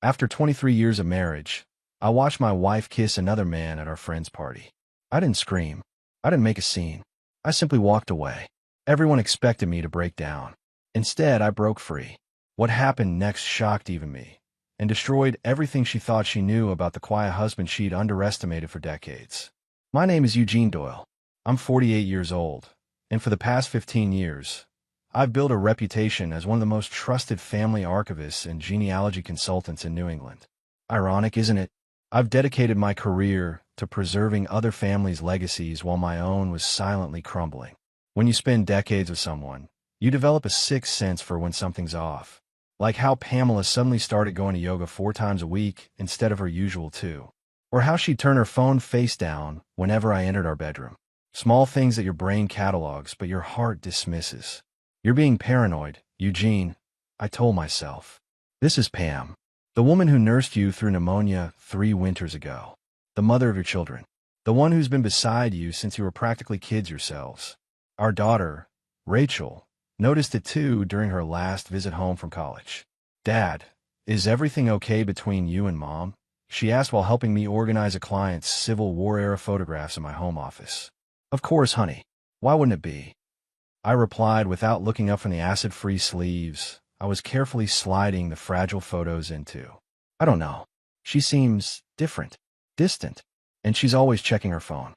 After 23 years of marriage, I watched my wife kiss another man at our friend's party. I didn't scream. I didn't make a scene. I simply walked away. Everyone expected me to break down. Instead, I broke free. What happened next shocked even me, and destroyed everything she thought she knew about the quiet husband she'd underestimated for decades. My name is Eugene Doyle. I'm 48 years old, and for the past 15 years, I've built a reputation as one of the most trusted family archivists and genealogy consultants in New England. Ironic, isn't it? I've dedicated my career to preserving other families' legacies while my own was silently crumbling. When you spend decades with someone, you develop a sixth sense for when something's off. Like how Pamela suddenly started going to yoga 4 times a week instead of her usual 2. Or how she'd turn her phone face down whenever I entered our bedroom. Small things that your brain catalogs but your heart dismisses. You're being paranoid, Eugene, I told myself. This is Pam, the woman who nursed you through pneumonia 3 winters ago. The mother of your children. The one who's been beside you since you were practically kids yourselves. Our daughter, Rachel, noticed it too during her last visit home from college. Dad, is everything okay between you and Mom? She asked while helping me organize a client's Civil War-era photographs in my home office. Of course, honey. Why wouldn't it be? I replied without looking up from the acid-free sleeves I was carefully sliding the fragile photos into. I don't know. She seems different, distant, and she's always checking her phone.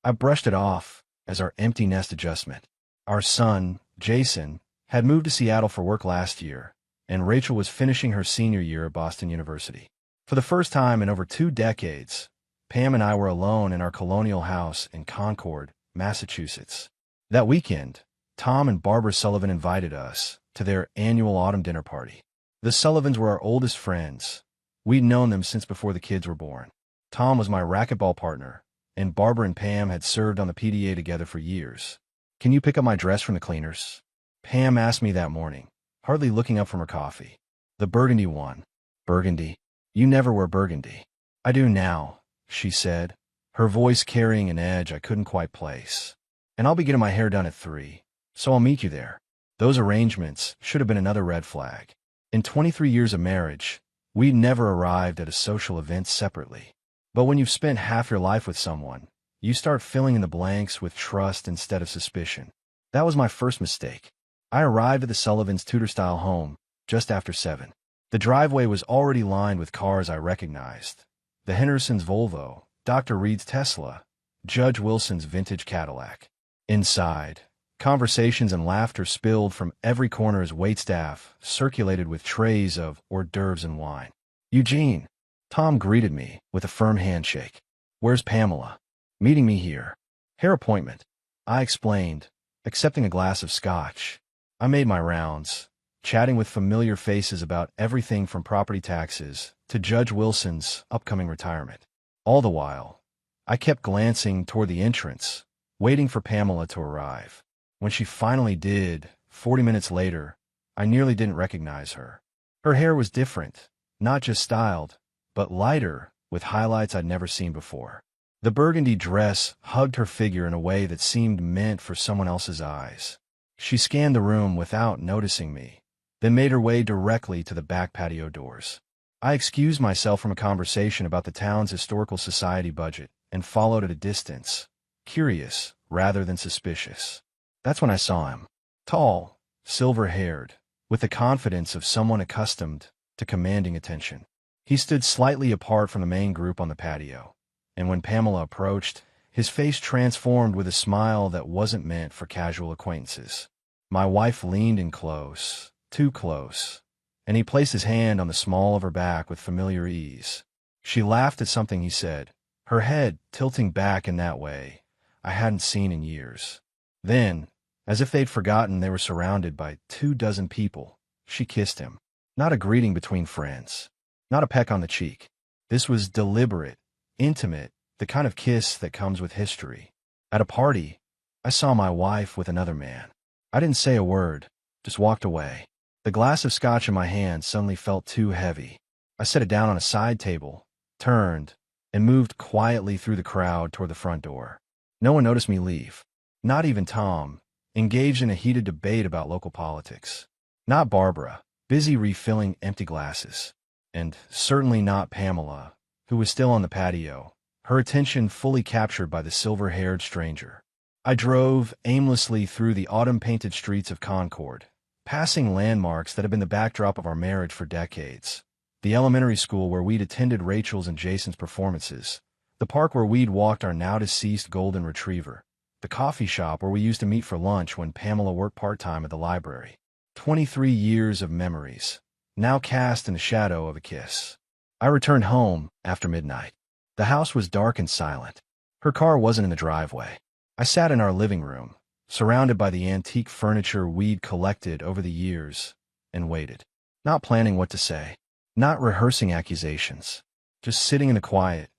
I brushed it off as our empty nest adjustment. Our son, Jason, had moved to Seattle for work last year, and Rachel was finishing her senior year at Boston University. For the first time in over 2 decades, Pam and I were alone in our colonial house in Concord, Massachusetts. That weekend, Tom and Barbara Sullivan invited us to their annual autumn dinner party. The Sullivans were our oldest friends. We'd known them since before the kids were born. Tom was my racquetball partner, and Barbara and Pam had served on the PDA together for years. Can you pick up my dress from the cleaners? Pam asked me that morning, hardly looking up from her coffee. The burgundy one. Burgundy? You never wear burgundy. I do now, she said, her voice carrying an edge I couldn't quite place. And I'll be getting my hair done at 3, so I'll meet you there. Those arrangements should have been another red flag. In 23 years of marriage, we'd never arrived at a social event separately. But when you've spent half your life with someone, you start filling in the blanks with trust instead of suspicion. That was my first mistake. I arrived at the Sullivans' Tudor-style home just after 7. The driveway was already lined with cars I recognized. The Hendersons' Volvo, Dr. Reed's Tesla, Judge Wilson's vintage Cadillac. Inside, conversations and laughter spilled from every corner as waitstaff circulated with trays of hors d'oeuvres and wine. Eugene, Tom greeted me with a firm handshake. Where's Pamela? Meeting me here. Hair appointment, I explained, accepting a glass of scotch. I made my rounds, chatting with familiar faces about everything from property taxes to Judge Wilson's upcoming retirement. All the while, I kept glancing toward the entrance, waiting for Pamela to arrive. When she finally did, 40 minutes later, I nearly didn't recognize her. Her hair was different, not just styled, but lighter, with highlights I'd never seen before. The burgundy dress hugged her figure in a way that seemed meant for someone else's eyes. She scanned the room without noticing me, then made her way directly to the back patio doors. I excused myself from a conversation about the town's historical society budget and followed at a distance, curious rather than suspicious. That's when I saw him. Tall, silver-haired, with the confidence of someone accustomed to commanding attention. He stood slightly apart from the main group on the patio, and when Pamela approached, his face transformed with a smile that wasn't meant for casual acquaintances. My wife leaned in close, too close, and he placed his hand on the small of her back with familiar ease. She laughed at something he said, her head tilting back in that way I hadn't seen in years. Then, as if they'd forgotten they were surrounded by 24 people, she kissed him. Not a greeting between friends. Not a peck on the cheek. This was deliberate, intimate, the kind of kiss that comes with history. At a party, I saw my wife with another man. I didn't say a word, just walked away. The glass of scotch in my hand suddenly felt too heavy. I set it down on a side table, turned, and moved quietly through the crowd toward the front door. No one noticed me leave. Not even Tom, engaged in a heated debate about local politics. Not Barbara, busy refilling empty glasses. and certainly not Pamela, who was still on the patio, her attention fully captured by the silver-haired stranger. I drove aimlessly through the autumn-painted streets of Concord, passing landmarks that had been the backdrop of our marriage for decades. The elementary school where we'd attended Rachel's and Jason's performances, the park where we'd walked our now-deceased golden retriever, the coffee shop where we used to meet for lunch when Pamela worked part-time at the library. 23 years of memories, now cast in the shadow of a kiss. I returned home after midnight. The house was dark and silent. Her car wasn't in the driveway. I sat in our living room, surrounded by the antique furniture we'd collected over the years, and waited. Not planning what to say, not rehearsing accusations, just sitting in the quiet,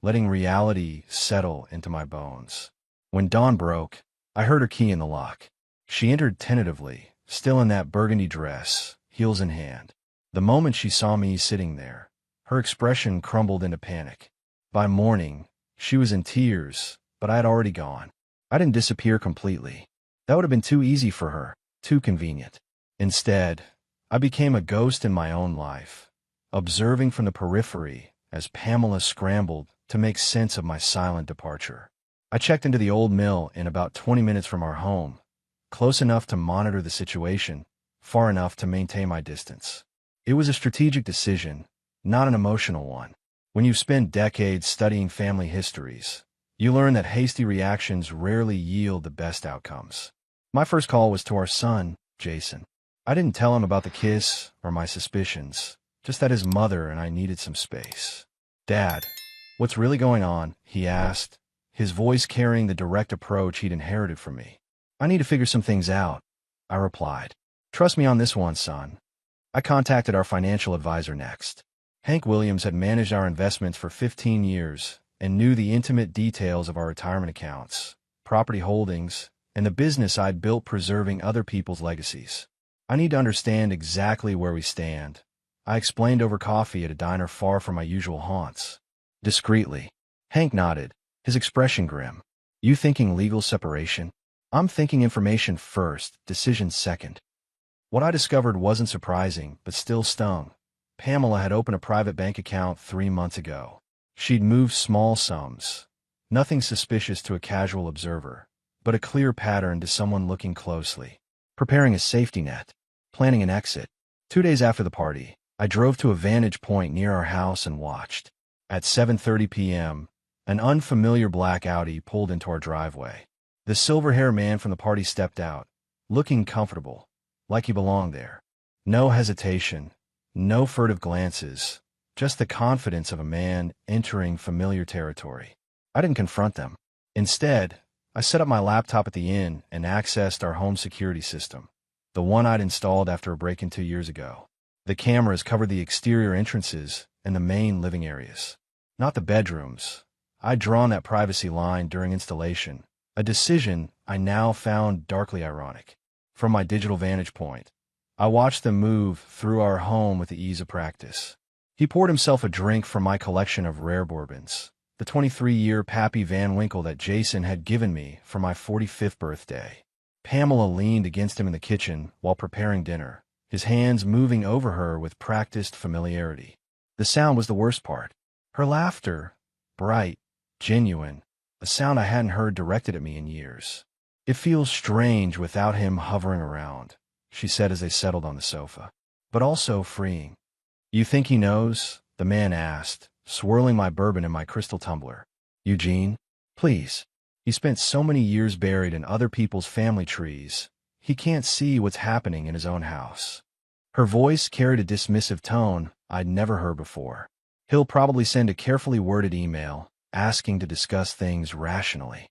letting reality settle into my bones. When dawn broke, I heard her key in the lock. She entered tentatively, still in that burgundy dress, heels in hand. The moment she saw me sitting there, her expression crumbled into panic. By morning, she was in tears, but I had already gone. I didn't disappear completely. That would have been too easy for her, too convenient. Instead, I became a ghost in my own life, observing from the periphery as Pamela scrambled to make sense of my silent departure. I checked into the old mill in about 20 minutes from our home, close enough to monitor the situation, far enough to maintain my distance. It was a strategic decision, not an emotional one. When you've spent decades studying family histories, you learn that hasty reactions rarely yield the best outcomes. My first call was to our son, Jason. I didn't tell him about the kiss or my suspicions, just that his mother and I needed some space. "Dad, what's really going on?" he asked, his voice carrying the direct approach he'd inherited from me. "I need to figure some things out," I replied. "Trust me on this one, son." I contacted our financial advisor next. Hank Williams had managed our investments for 15 years and knew the intimate details of our retirement accounts, property holdings, and the business I'd built preserving other people's legacies. "I need to understand exactly where we stand," I explained over coffee at a diner far from my usual haunts. Discreetly, Hank nodded, his expression grim. "You thinking legal separation?" "I'm thinking information first, decision second." What I discovered wasn't surprising, but still stung. Pamela had opened a private bank account 3 months ago. She'd moved small sums, nothing suspicious to a casual observer, but a clear pattern to someone looking closely. Preparing a safety net, planning an exit. 2 days after the party, I drove to a vantage point near our house and watched. At 7:30 p.m., an unfamiliar black Audi pulled into our driveway. The silver-haired man from the party stepped out, looking comfortable, like he belonged there. No hesitation, no furtive glances, just the confidence of a man entering familiar territory. I didn't confront them. Instead, I set up my laptop at the inn and accessed our home security system, the one I'd installed after a break-in 2 years ago. The cameras covered the exterior entrances and the main living areas, not the bedrooms. I'd drawn that privacy line during installation, a decision I now found darkly ironic. From my digital vantage point, I watched them move through our home with the ease of practice. He poured himself a drink from my collection of rare bourbons, the 23-year Pappy Van Winkle that Jason had given me for my 45th birthday. Pamela leaned against him in the kitchen while preparing dinner, his hands moving over her with practiced familiarity. The sound was the worst part. Her laughter, bright, genuine, a sound I hadn't heard directed at me in years. "It feels strange without him hovering around," she said as they settled on the sofa, "but also freeing." "You think he knows?" the man asked, swirling my bourbon in my crystal tumbler. "Eugene, please. He spent so many years buried in other people's family trees, he can't see what's happening in his own house." Her voice carried a dismissive tone I'd never heard before. "He'll probably send a carefully worded email, asking to discuss things rationally."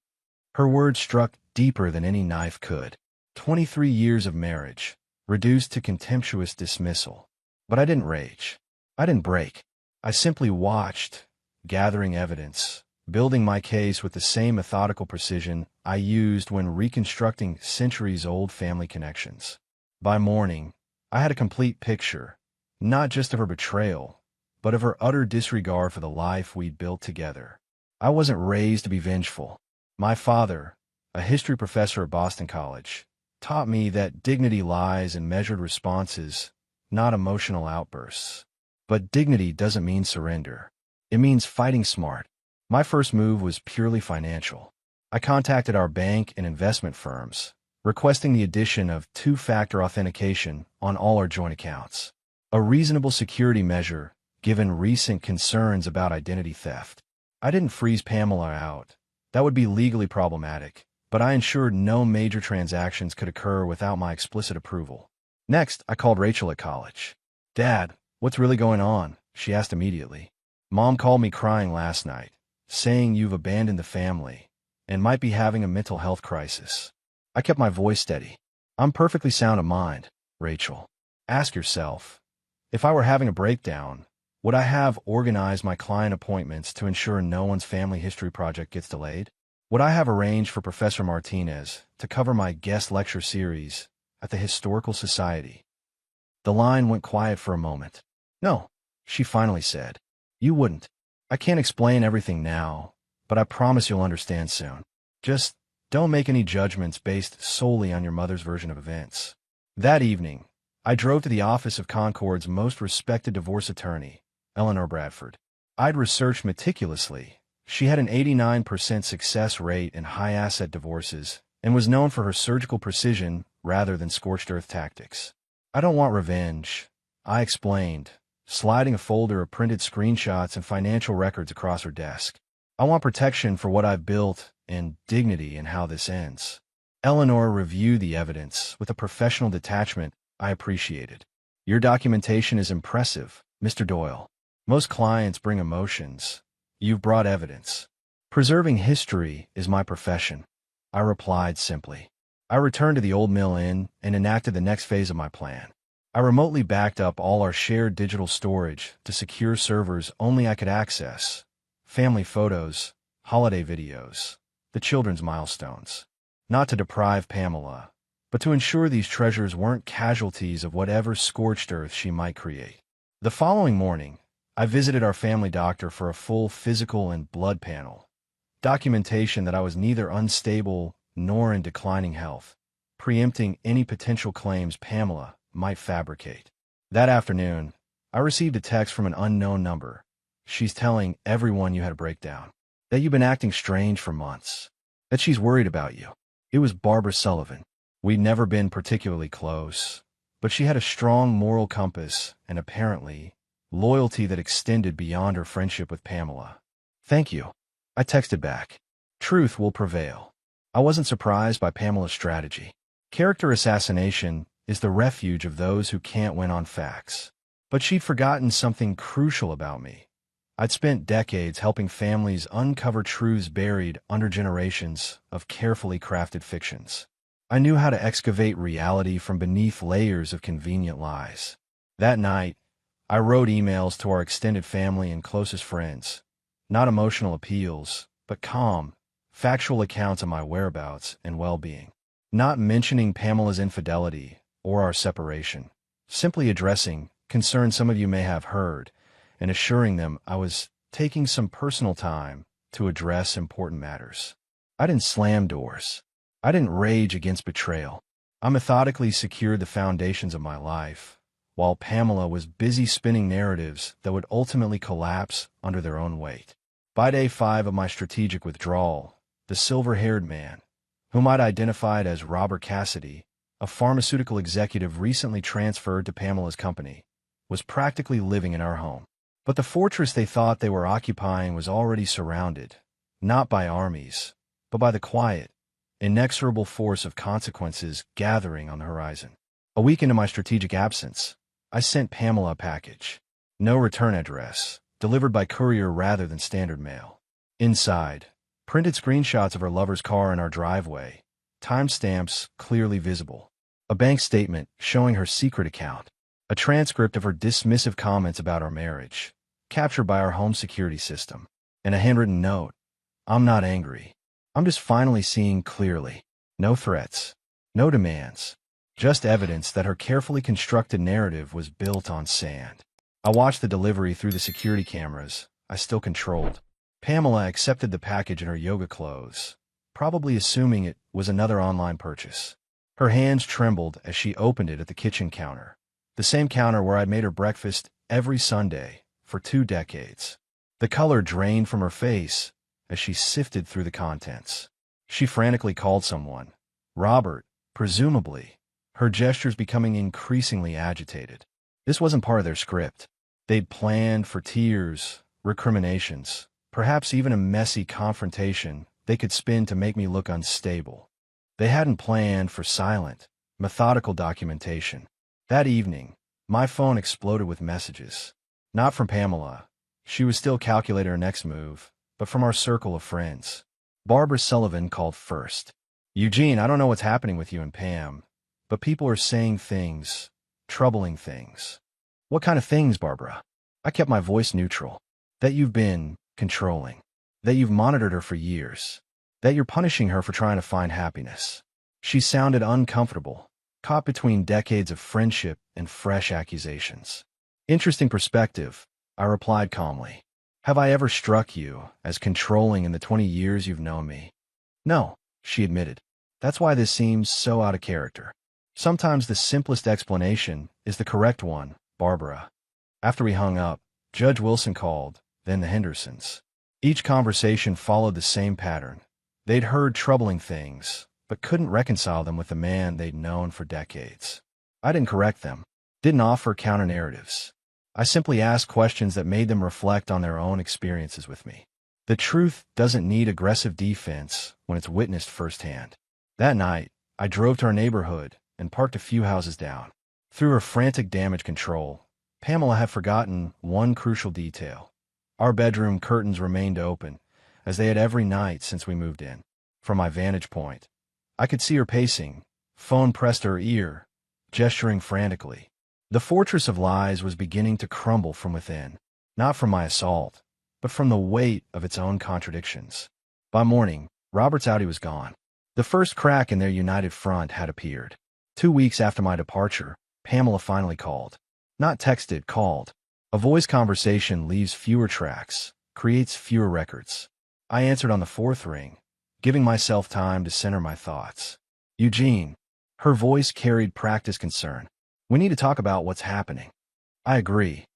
Her words struck deeper than any knife could. 23 years of marriage, reduced to contemptuous dismissal. But I didn't rage. I didn't break. I simply watched, gathering evidence, building my case with the same methodical precision I used when reconstructing centuries-old family connections. By morning, I had a complete picture, not just of her betrayal, but of her utter disregard for the life we'd built together. I wasn't raised to be vengeful. My father, a history professor at Boston College, taught me that dignity lies in measured responses, not emotional outbursts. But dignity doesn't mean surrender. It means fighting smart. My first move was purely financial. I contacted our bank and investment firms, requesting the addition of two-factor authentication on all our joint accounts. A reasonable security measure, given recent concerns about identity theft. I didn't freeze Pamela out. That would be legally problematic, but I ensured no major transactions could occur without my explicit approval. Next, I called Rachel at college. "Dad, what's really going on?" she asked immediately. "Mom called me crying last night, saying you've abandoned the family and might be having a mental health crisis." I kept my voice steady. "I'm perfectly sound of mind, Rachel. Ask yourself, if I were having a breakdown, would I have organized my client appointments to ensure no one's family history project gets delayed? Would I have arranged for Professor Martinez to cover my guest lecture series at the Historical Society?" The line went quiet for a moment. "No," she finally said. "You wouldn't. I can't explain everything now, but I promise you'll understand soon. Just don't make any judgments based solely on your mother's version of events." That evening, I drove to the office of Concord's most respected divorce attorney, Eleanor Bradford. I'd researched meticulously. She had an 89% success rate in high-asset divorces and was known for her surgical precision rather than scorched-earth tactics. "I don't want revenge," I explained, sliding a folder of printed screenshots and financial records across her desk. "I want protection for what I've built and dignity in how this ends." Eleanor reviewed the evidence with a professional detachment I appreciated. "Your documentation is impressive, Mr. Doyle. Most clients bring emotions. You've brought evidence." "Preserving history is my profession," I replied simply. I returned to the Old Mill Inn and enacted the next phase of my plan. I remotely backed up all our shared digital storage to secure servers only I could access: family photos, holiday videos, the children's milestones. Not to deprive Pamela, but to ensure these treasures weren't casualties of whatever scorched earth she might create. The following morning, I visited our family doctor for a full physical and blood panel, documentation that I was neither unstable nor in declining health, preempting any potential claims Pamela might fabricate. That afternoon, I received a text from an unknown number. "She's telling everyone you had a breakdown, that you've been acting strange for months, that she's worried about you." It was Barbara Sullivan. We'd never been particularly close, but she had a strong moral compass and apparently loyalty that extended beyond her friendship with Pamela. "Thank you," I texted back. Truth will prevail. I wasn't surprised by Pamela's strategy. Character assassination is the refuge of those who can't win on facts. But she'd forgotten something crucial about me. I'd spent decades helping families uncover truths buried under generations of carefully crafted fictions. I knew how to excavate reality from beneath layers of convenient lies. That night, I wrote emails to our extended family and closest friends, not emotional appeals, but calm, factual accounts of my whereabouts and well-being. Not mentioning Pamela's infidelity or our separation, simply addressing concerns some of you may have heard and assuring them I was taking some personal time to address important matters. I didn't slam doors. I didn't rage against betrayal. I methodically secured the foundations of my life, while Pamela was busy spinning narratives that would ultimately collapse under their own weight. By day 5 of my strategic withdrawal, the silver-haired man, whom I'd identified as Robert Cassidy, a pharmaceutical executive recently transferred to Pamela's company, was practically living in our home. But the fortress they thought they were occupying was already surrounded, not by armies, but by the quiet, inexorable force of consequences gathering on the horizon. A week into my strategic absence, I sent Pamela a package. No return address, delivered by courier rather than standard mail. Inside, printed screenshots of her lover's car in our driveway, timestamps clearly visible. A bank statement showing her secret account. A transcript of her dismissive comments about our marriage, captured by our home security system. And a handwritten note: "I'm not angry. I'm just finally seeing clearly. No threats. No demands. Just evidence that her carefully constructed narrative was built on sand." I watched the delivery through the security cameras I still controlled. Pamela accepted the package in her yoga clothes, probably assuming it was another online purchase. Her hands trembled as she opened it at the kitchen counter, the same counter where I'd made her breakfast every Sunday, for 2 decades. The color drained from her face as she sifted through the contents. She frantically called someone. Robert, presumably, her gestures becoming increasingly agitated. This wasn't part of their script. They'd planned for tears, recriminations, perhaps even a messy confrontation they could spin to make me look unstable. They hadn't planned for silent, methodical documentation. That evening, my phone exploded with messages. Not from Pamela. She was still calculating her next move, but from our circle of friends. Barbara Sullivan called first. Eugene, I don't know what's happening with you and Pam, but people are saying things, troubling things. What kind of things, Barbara? I kept my voice neutral. That you've been controlling. That you've monitored her for years. That you're punishing her for trying to find happiness. She sounded uncomfortable, caught between decades of friendship and fresh accusations. Interesting perspective, I replied calmly. Have I ever struck you as controlling in the 20 years you've known me? No, she admitted. That's why this seems so out of character. Sometimes the simplest explanation is the correct one, Barbara. After we hung up, Judge Wilson called, then the Hendersons. Each conversation followed the same pattern. They'd heard troubling things, but couldn't reconcile them with the man they'd known for decades. I didn't correct them, didn't offer counter-narratives. I simply asked questions that made them reflect on their own experiences with me. The truth doesn't need aggressive defense when it's witnessed firsthand. That night, I drove to our neighborhood and parked a few houses down. Through her frantic damage control, Pamela had forgotten one crucial detail. Our bedroom curtains remained open, as they had every night since we moved in. From my vantage point, I could see her pacing, phone pressed to her ear, gesturing frantically. The fortress of lies was beginning to crumble from within, not from my assault, but from the weight of its own contradictions. By morning, Robert's Audi was gone. The first crack in their united front had appeared. 2 weeks after my departure, Pamela finally called. Not texted, called. A voice conversation leaves fewer tracks, creates fewer records. I answered on the fourth ring, giving myself time to center my thoughts. Eugene. Her voice carried practiced concern. We need to talk about what's happening. I agree,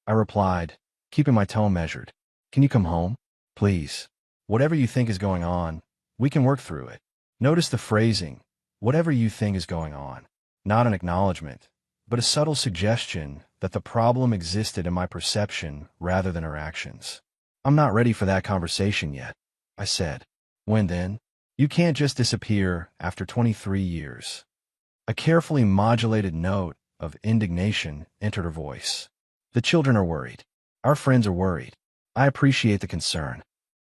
I replied, keeping my tone measured. Can you come home? Please. Whatever you think is going on, we can work through it. Notice the phrasing, whatever you think is going on. Not an acknowledgement, but a subtle suggestion that the problem existed in my perception rather than her actions. I'm not ready for that conversation yet, I said. When then? You can't just disappear after 23 years. A carefully modulated note of indignation entered her voice. The children are worried. Our friends are worried. I appreciate the concern.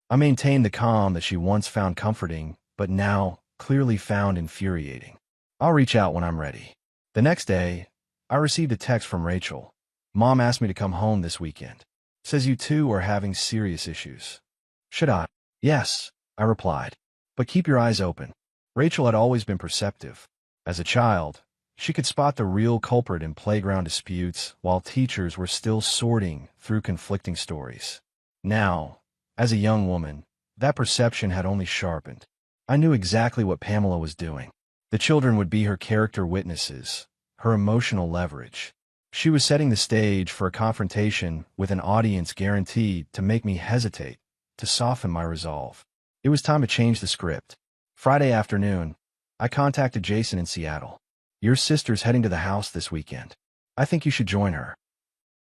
I maintained the calm that she once found comforting, but now clearly found infuriating. I'll reach out when I'm ready. The next day, I received a text from Rachel. Mom asked me to come home this weekend. Says you two are having serious issues. Should I? Yes, I replied. But keep your eyes open. Rachel had always been perceptive. As a child, she could spot the real culprit in playground disputes while teachers were still sorting through conflicting stories. Now, as a young woman, that perception had only sharpened. I knew exactly what Pamela was doing. The children would be her character witnesses, her emotional leverage. She was setting the stage for a confrontation with an audience guaranteed to make me hesitate, to soften my resolve. It was time to change the script. Friday afternoon, I contacted Jason in Seattle. Your sister's heading to the house this weekend. I think you should join her.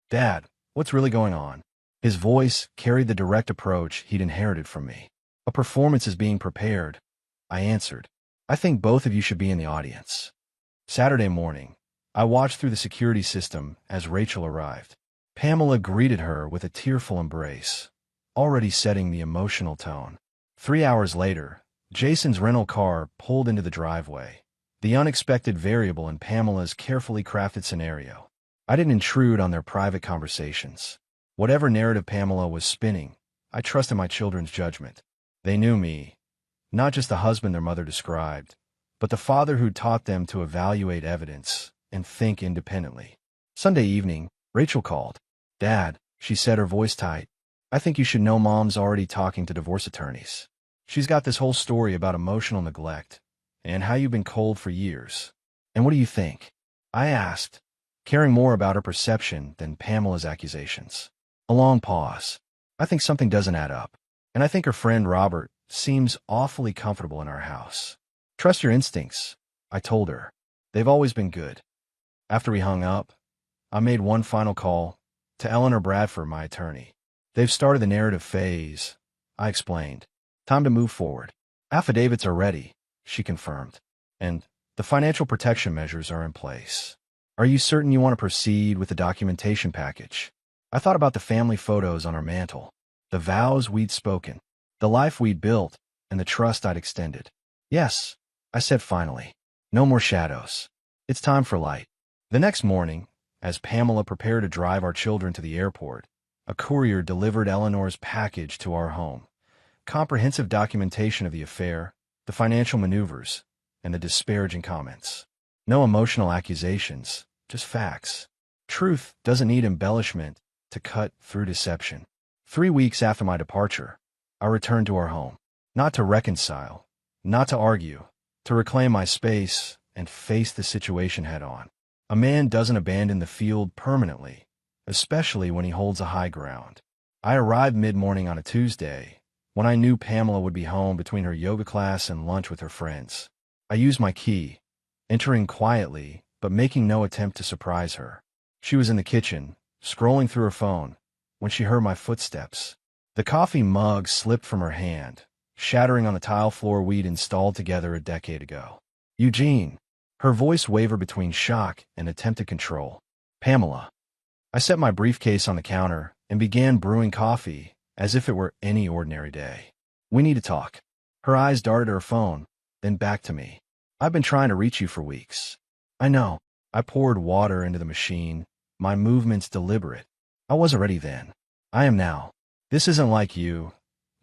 Dad, what's really going on? His voice carried the direct approach he'd inherited from me. A performance is being prepared, I answered. I think both of you should be in the audience. Saturday morning, I watched through the security system as Rachel arrived. Pamela greeted her with a tearful embrace, already setting the emotional tone. 3 hours later, Jason's rental car pulled into the driveway, the unexpected variable in Pamela's carefully crafted scenario. I didn't intrude on their private conversations. Whatever narrative Pamela was spinning, I trusted my children's judgment. They knew me, not just the husband their mother described, but the father who taught them to evaluate evidence and think independently. Sunday evening, Rachel called. Dad, she said, her voice tight, I think you should know Mom's already talking to divorce attorneys. She's got this whole story about emotional neglect and how you've been cold for years. And what do you think? I asked, caring more about her perception than Pamela's accusations. A long pause. I think something doesn't add up. And I think her friend Robert seems awfully comfortable in our house. Trust your instincts, I told her. They've always been good. After we hung up, I made one final call to Eleanor Bradford, my attorney. They've started the narrative phase, I explained. Time to move forward. Affidavits are ready, she confirmed. And the financial protection measures are in place. Are you certain you want to proceed with the documentation package? I thought about the family photos on our mantle, the vows we'd spoken, the life we'd built, and the trust I'd extended. Yes, I said finally. No more shadows. It's time for light. The next morning, as Pamela prepared to drive our children to the airport, a courier delivered Eleanor's package to our home. Comprehensive documentation of the affair, the financial maneuvers, and the disparaging comments. No emotional accusations, just facts. Truth doesn't need embellishment to cut through deception. 3 weeks after my departure, I returned to our home. Not to reconcile, not to argue, to reclaim my space and face the situation head on. A man doesn't abandon the field permanently, especially when he holds a high ground. I arrived mid-morning on a Tuesday, when I knew Pamela would be home between her yoga class and lunch with her friends. I used my key, entering quietly but making no attempt to surprise her. She was in the kitchen, scrolling through her phone, when she heard my footsteps. The coffee mug slipped from her hand, shattering on the tile floor we'd installed together a decade ago. Eugene. Her voice wavered between shock and attempted control. Pamela. I set my briefcase on the counter and began brewing coffee as if it were any ordinary day. We need to talk. Her eyes darted at her phone, then back to me. I've been trying to reach you for weeks. I know. I poured water into the machine, my movements deliberate. I wasn't ready then. I am now. This isn't like you,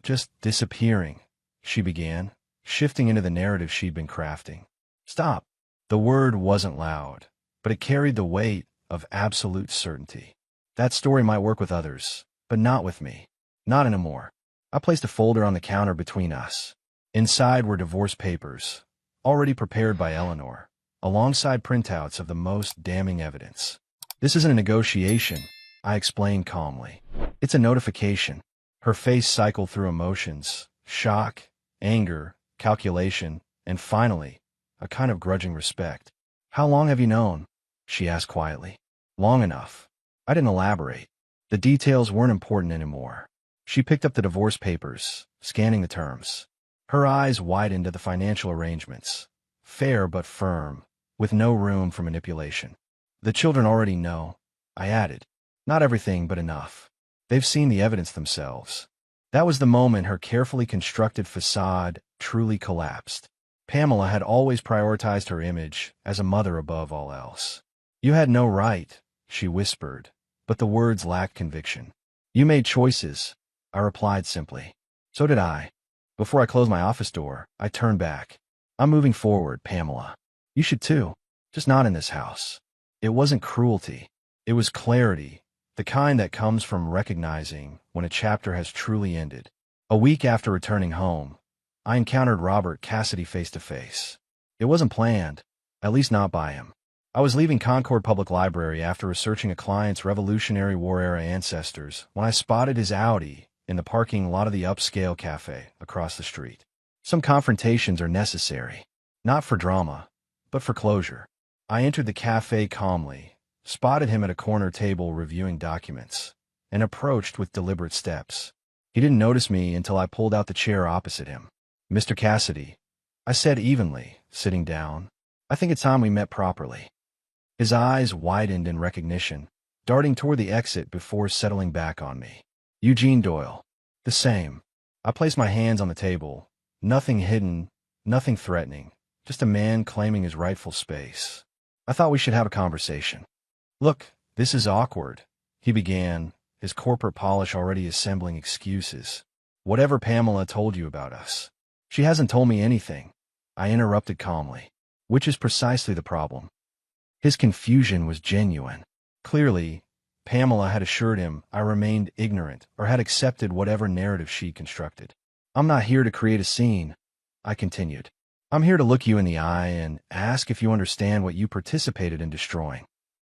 just disappearing, she began, shifting into the narrative she'd been crafting. Stop. The word wasn't loud, but it carried the weight of absolute certainty. That story might work with others, but not with me. Not anymore. I placed a folder on the counter between us. Inside were divorce papers, already prepared by Eleanor, alongside printouts of the most damning evidence. This isn't a negotiation, I explained calmly. It's a notification. Her face cycled through emotions, shock, anger, calculation, and finally, a kind of grudging respect. How long have you known? She asked quietly. Long enough. I didn't elaborate. The details weren't important anymore. She picked up the divorce papers, scanning the terms. Her eyes widened to the financial arrangements. Fair but firm, with no room for manipulation. The children already know, I added. Not everything, but enough. They've seen the evidence themselves. That was the moment her carefully constructed facade truly collapsed. Pamela had always prioritized her image as a mother above all else. You had no right, she whispered, but the words lacked conviction. You made choices, I replied simply. So did I. Before I closed my office door, I turned back. I'm moving forward, Pamela. You should too, just not in this house. It wasn't cruelty. It was clarity, the kind that comes from recognizing when a chapter has truly ended. A week after returning home, I encountered Robert Cassidy face to face. It wasn't planned, at least not by him. I was leaving Concord Public Library after researching a client's Revolutionary War-era ancestors when I spotted his Audi in the parking lot of the upscale cafe across the street. Some confrontations are necessary, not for drama, but for closure. I entered the cafe calmly, spotted him at a corner table reviewing documents, and approached with deliberate steps. He didn't notice me until I pulled out the chair opposite him. Mr. Cassidy, I said evenly, sitting down, I think it's time we met properly. His eyes widened in recognition, darting toward the exit before settling back on me. Eugene Doyle. The same. I placed my hands on the table. Nothing hidden, nothing threatening, just a man claiming his rightful space. I thought we should have a conversation. Look, this is awkward, he began, his corporate polish already assembling excuses. Whatever Pamela told you about us. She hasn't told me anything, I interrupted calmly, which is precisely the problem. His confusion was genuine. Clearly, Pamela had assured him I remained ignorant or had accepted whatever narrative she constructed. I'm not here to create a scene, I continued. I'm here to look you in the eye and ask if you understand what you participated in destroying.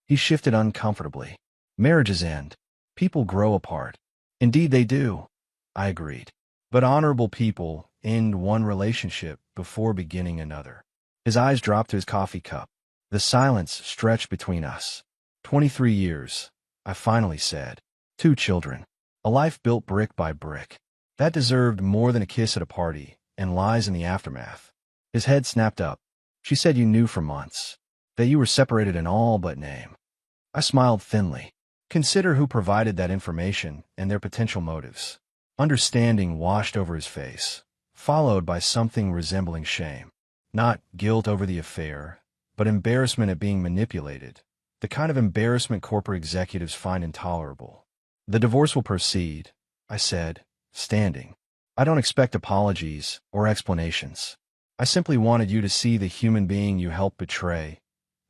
He shifted uncomfortably. Marriages end. People grow apart. Indeed they do, I agreed. But honorable people end one relationship before beginning another. His eyes dropped to his coffee cup. The silence stretched between us. 23 years, I finally said. 2 children. A life built brick by brick. That deserved more than a kiss at a party and lies in the aftermath. His head snapped up. She said you knew for months. That you were separated in all but name. I smiled thinly. Consider who provided that information and their potential motives. Understanding washed over his face, followed by something resembling shame. Not guilt over the affair, but embarrassment at being manipulated, the kind of embarrassment corporate executives find intolerable. The divorce will proceed, I said, standing. I don't expect apologies or explanations. I simply wanted you to see the human being you helped betray,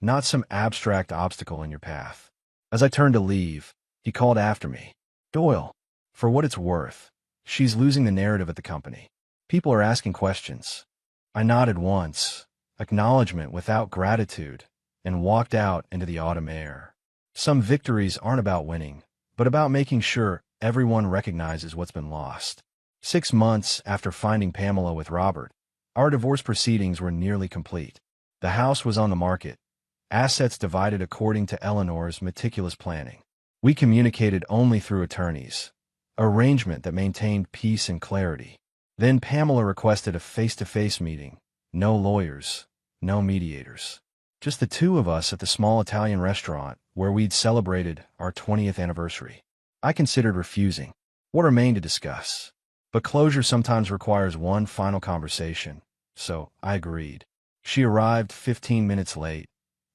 not some abstract obstacle in your path. As I turned to leave, he called after me. Doyle, for what it's worth, she's losing the narrative at the company. People are asking questions. I nodded once, acknowledgement without gratitude, and walked out into the autumn air. Some victories aren't about winning, but about making sure everyone recognizes what's been lost. 6 months after finding Pamela with Robert, our divorce proceedings were nearly complete. The house was on the market, assets divided according to Eleanor's meticulous planning. We communicated only through attorneys, arrangement that maintained peace and clarity. Then Pamela requested a face-to-face meeting. No lawyers, no mediators. Just the 2 of us at the small Italian restaurant where we'd celebrated our 20th anniversary. I considered refusing. What remained to discuss? But closure sometimes requires one final conversation, so I agreed. She arrived 15 minutes late,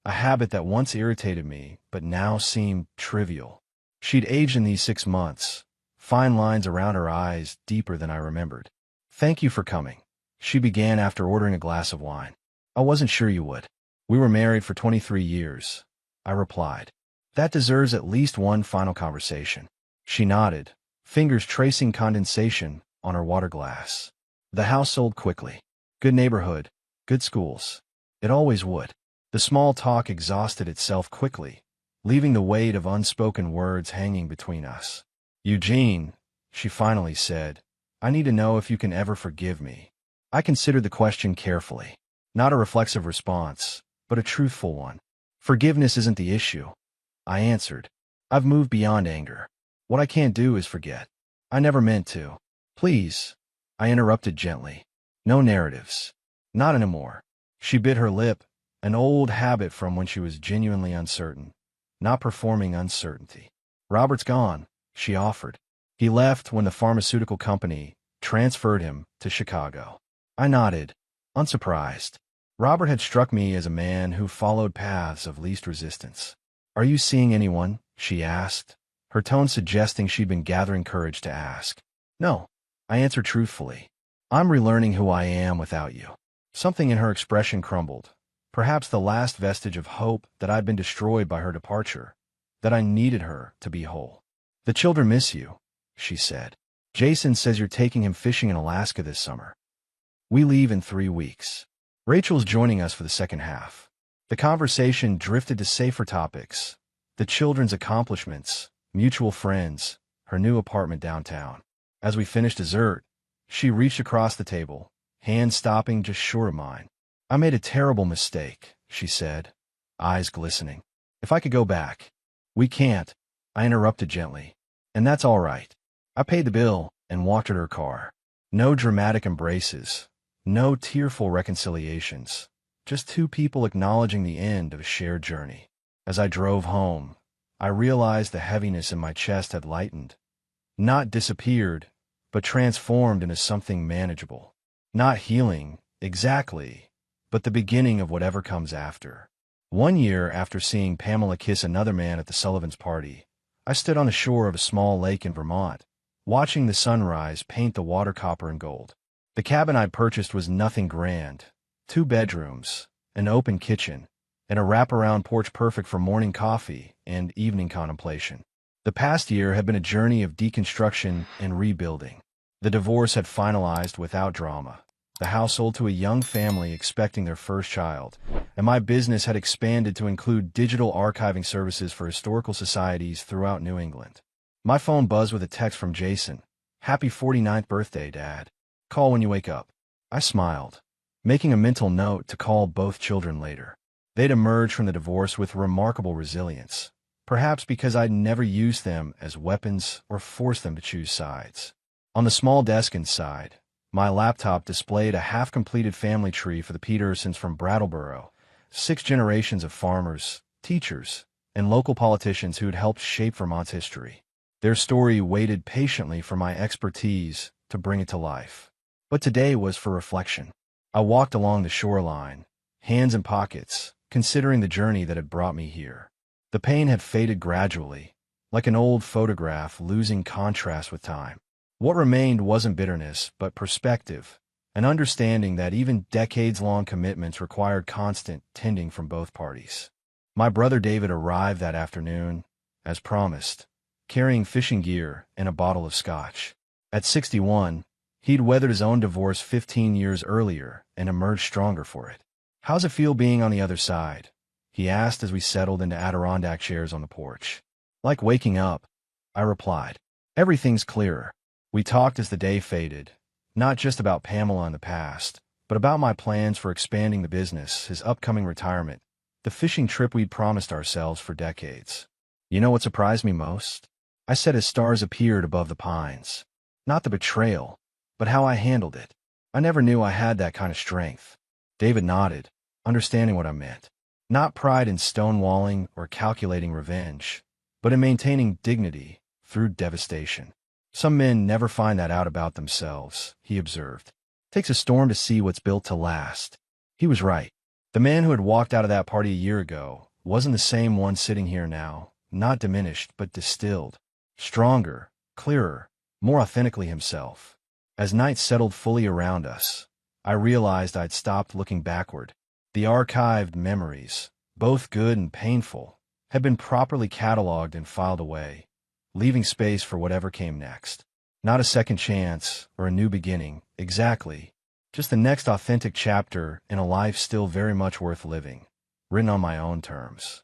a habit that once irritated me but now seemed trivial. She'd aged in these 6 months, fine lines around her eyes deeper than I remembered. Thank you for coming, she began after ordering a glass of wine. I wasn't sure you would. We were married for 23 years, I replied. That deserves at least one final conversation. She nodded, fingers tracing condensation on her water glass. The house sold quickly. Good neighborhood, good schools. It always would. The small talk exhausted itself quickly, leaving the weight of unspoken words hanging between us. Eugene, she finally said, I need to know if you can ever forgive me. I considered the question carefully. Not a reflexive response, but a truthful one. Forgiveness isn't the issue, I answered. I've moved beyond anger. What I can't do is forget. I never meant to. Please, I interrupted gently. No narratives. Not anymore. She bit her lip, an old habit from when she was genuinely uncertain, not performing uncertainty. Robert's gone, she offered. He left when the pharmaceutical company transferred him to Chicago. I nodded, unsurprised. Robert had struck me as a man who followed paths of least resistance. Are you seeing anyone? She asked, her tone suggesting she'd been gathering courage to ask. No, I answered truthfully. I'm relearning who I am without you. Something in her expression crumbled, perhaps the last vestige of hope that I'd been destroyed by her departure, that I needed her to be whole. The children miss you, she said. Jason says you're taking him fishing in Alaska this summer. We leave in 3 weeks. Rachel's joining us for the second half. The conversation drifted to safer topics, the children's accomplishments, mutual friends, her new apartment downtown. As we finished dessert, she reached across the table, hand stopping just short of mine. I made a terrible mistake, she said, eyes glistening. If I could go back. We can't, I interrupted gently. And that's all right. I paid the bill and walked her to her car. No dramatic embraces, no tearful reconciliations, just 2 people acknowledging the end of a shared journey. As I drove home, I realized the heaviness in my chest had lightened. Not disappeared, but transformed into something manageable. Not healing, exactly, but the beginning of whatever comes after. 1 year after seeing Pamela kiss another man at the Sullivans' party, I stood on the shore of a small lake in Vermont, watching the sunrise paint the water copper and gold. The cabin I'd purchased was nothing grand. 2 bedrooms, an open kitchen, and a wraparound porch perfect for morning coffee and evening contemplation. The past year had been a journey of deconstruction and rebuilding. The divorce had finalized without drama. the household to a young family expecting their first child, and my business had expanded to include digital archiving services for historical societies throughout New England. My phone buzzed with a text from Jason. "Happy 49th birthday, Dad. Call when you wake up." I smiled, making a mental note to call both children later. They'd emerged from the divorce with remarkable resilience, perhaps because I'd never used them as weapons or forced them to choose sides. On the small desk inside, my laptop displayed a half-completed family tree for the Petersons from Brattleboro, 6 generations of farmers, teachers, and local politicians who had helped shape Vermont's history. Their story waited patiently for my expertise to bring it to life. But today was for reflection. I walked along the shoreline, hands in pockets, considering the journey that had brought me here. The pain had faded gradually, like an old photograph losing contrast with time. What remained wasn't bitterness, but perspective, an understanding that even decades-long commitments required constant tending from both parties. My brother David arrived that afternoon, as promised, carrying fishing gear and a bottle of scotch. At 61, he'd weathered his own divorce 15 years earlier and emerged stronger for it. "How's it feel being on the other side?" he asked as we settled into Adirondack chairs on the porch. "Like waking up," I replied. "Everything's clearer." We talked as the day faded, not just about Pamela in the past, but about my plans for expanding the business, his upcoming retirement, the fishing trip we'd promised ourselves for decades. "You know what surprised me most?" I said as stars appeared above the pines. "Not the betrayal, but how I handled it. I never knew I had that kind of strength." David nodded, understanding what I meant. Not pride in stonewalling or calculating revenge, but in maintaining dignity through devastation. "Some men never find that out about themselves," he observed. "Takes a storm to see what's built to last." He was right. The man who had walked out of that party a year ago wasn't the same one sitting here now, not diminished but distilled. Stronger, clearer, more authentically himself. As night settled fully around us, I realized I'd stopped looking backward. The archived memories, both good and painful, had been properly cataloged and filed away, leaving space for whatever came next. Not a second chance or a new beginning, exactly. Just the next authentic chapter in a life still very much worth living, written on my own terms.